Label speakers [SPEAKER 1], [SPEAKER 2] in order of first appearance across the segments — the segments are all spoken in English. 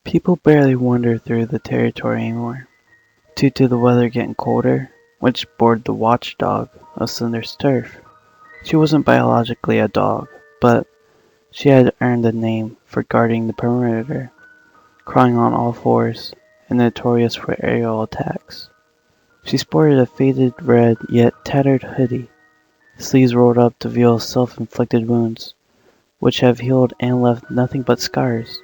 [SPEAKER 1] People barely wander through the territory anymore, due to the weather getting colder, which bored the watchdog of Cinder's turf. She wasn't biologically a dog, but she had earned a name for guarding the perimeter, crawling on all fours, and notorious for aerial attacks. She sported a faded red yet tattered hoodie, sleeves rolled up to veil self-inflicted wounds, which have healed and left nothing but scars,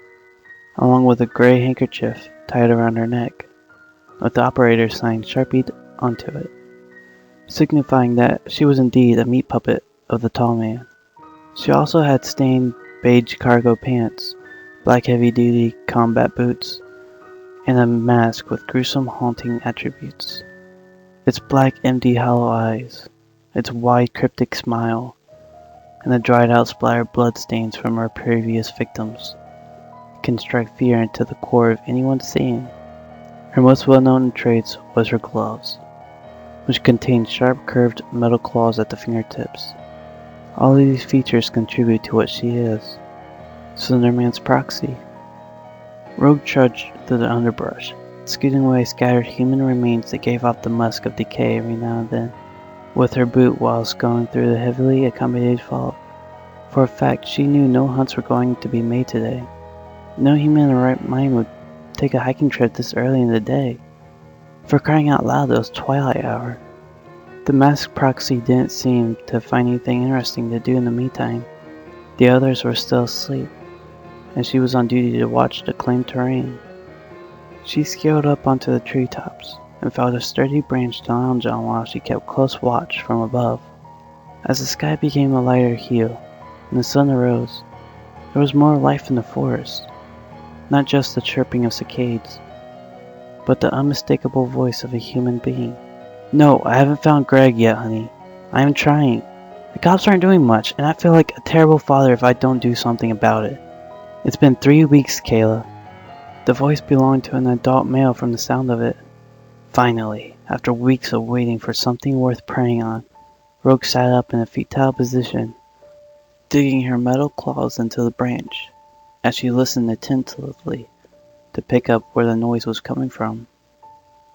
[SPEAKER 1] along with a gray handkerchief tied around her neck, with the operator sign sharpied onto it, signifying that she was indeed a meat puppet of the tall man. She also had stained beige cargo pants, black heavy-duty combat boots, and a mask with gruesome haunting attributes. Its black empty hollow eyes, its wide cryptic smile, and the dried-out splattered bloodstains from her previous victims can strike fear into the core of anyone seeing. Her most well-known traits was her gloves, which contained sharp curved metal claws at the fingertips. All of these features contribute to what she is, Slenderman's proxy. Rogue trudged through the underbrush, scooting away scattered human remains that gave off the musk of decay every now and then, with her boot whilst going through the heavily accommodated fog. For a fact, she knew no hunts were going to be made today. No human in their right mind would take a hiking trip this early in the day. For crying out loud, it was twilight hour. The masked proxy didn't seem to find anything interesting to do in the meantime. The others were still asleep, and she was on duty to watch the claimed terrain. She scaled up onto the treetops and found a sturdy branch to lounge on while she kept close watch from above. As the sky became a lighter hue and the sun arose, there was more life in the forest. Not just the chirping of cicadas, but the unmistakable voice of a human being. "No, I haven't found Greg yet, honey. I am trying. The cops aren't doing much, and I feel like a terrible father if I don't do something about it. It's been 3 weeks, Kayla." The voice belonged to an adult male from the sound of it. Finally, after weeks of waiting for something worth preying on, Rogue sat up in a fetal position, digging her metal claws into the branch as she listened attentively to pick up where the noise was coming from.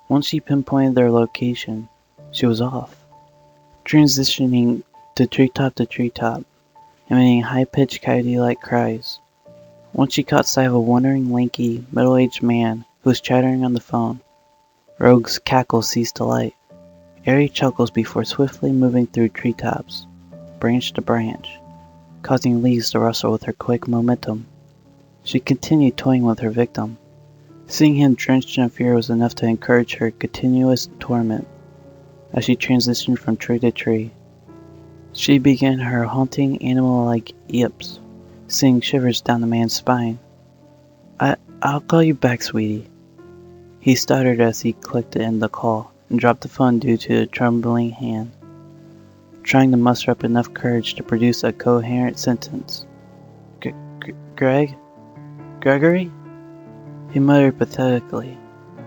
[SPEAKER 1] Once she pinpointed their location, she was off, transitioning to treetop, emitting high-pitched coyote-like cries. Once she caught sight of a wondering, lanky, middle-aged man who was chattering on the phone, Rogue's cackle ceased to light. Airy chuckles before swiftly moving through treetops, branch to branch, causing leaves to rustle with her quick momentum. She continued toying with her victim. Seeing him drenched in fear was enough to encourage her continuous torment. As she transitioned from tree to tree, she began her haunting animal-like yips, sending shivers down the man's spine. I'll call you back, sweetie." He stuttered as he clicked to end the call and dropped the phone due to a trembling hand, trying to muster up enough courage to produce a coherent sentence. Gregory? He muttered pathetically,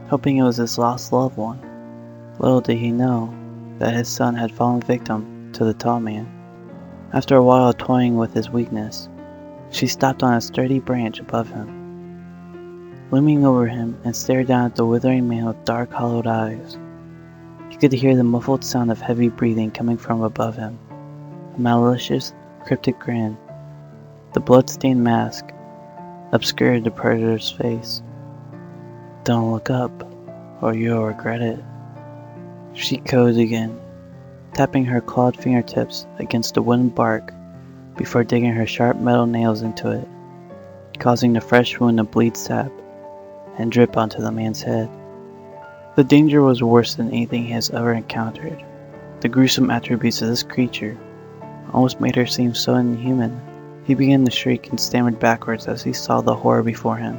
[SPEAKER 1] hoping it was his lost loved one. Little did he know that his son had fallen victim to the tall man. After a while of toying with his weakness, she stopped on a sturdy branch above him, looming over him, and stared down at the withering man with dark, hollowed eyes. He could hear the muffled sound of heavy breathing coming from above him, a malicious, cryptic grin. The blood-stained mask obscured the predator's face. "Don't look up, or you'll regret it," she cooed again, tapping her clawed fingertips against the wooden bark before digging her sharp metal nails into it, causing the fresh wound to bleed sap and drip onto the man's head. The danger was worse than anything he has ever encountered. The gruesome attributes of this creature almost made her seem so inhuman. He began to shriek and stammered backwards as he saw the horror before him.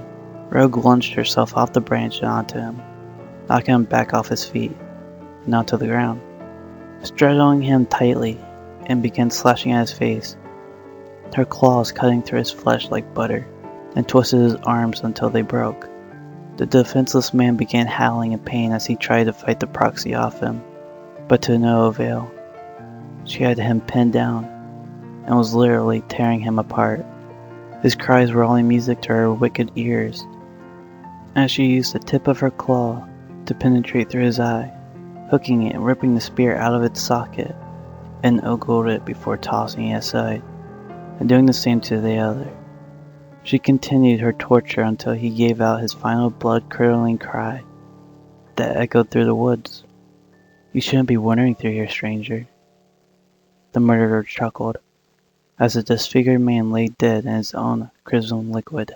[SPEAKER 1] Rogue lunged herself off the branch and onto him, knocking him back off his feet and onto the ground. Straddling him tightly and began slashing at his face, her claws cutting through his flesh like butter, and twisted his arms until they broke. The defenseless man began howling in pain as he tried to fight the proxy off him, but to no avail. She had him pinned down and was literally tearing him apart. His cries were only music to her wicked ears. as she used the tip of her claw to penetrate through his eye, hooking it and ripping the spear out of its socket, and ogled it before tossing it aside, and doing the same to the other. She continued her torture until he gave out his final blood-curdling cry that echoed through the woods. "You shouldn't be wandering through here, stranger," the murderer chuckled, as the disfigured man lay dead in his own crimson liquid.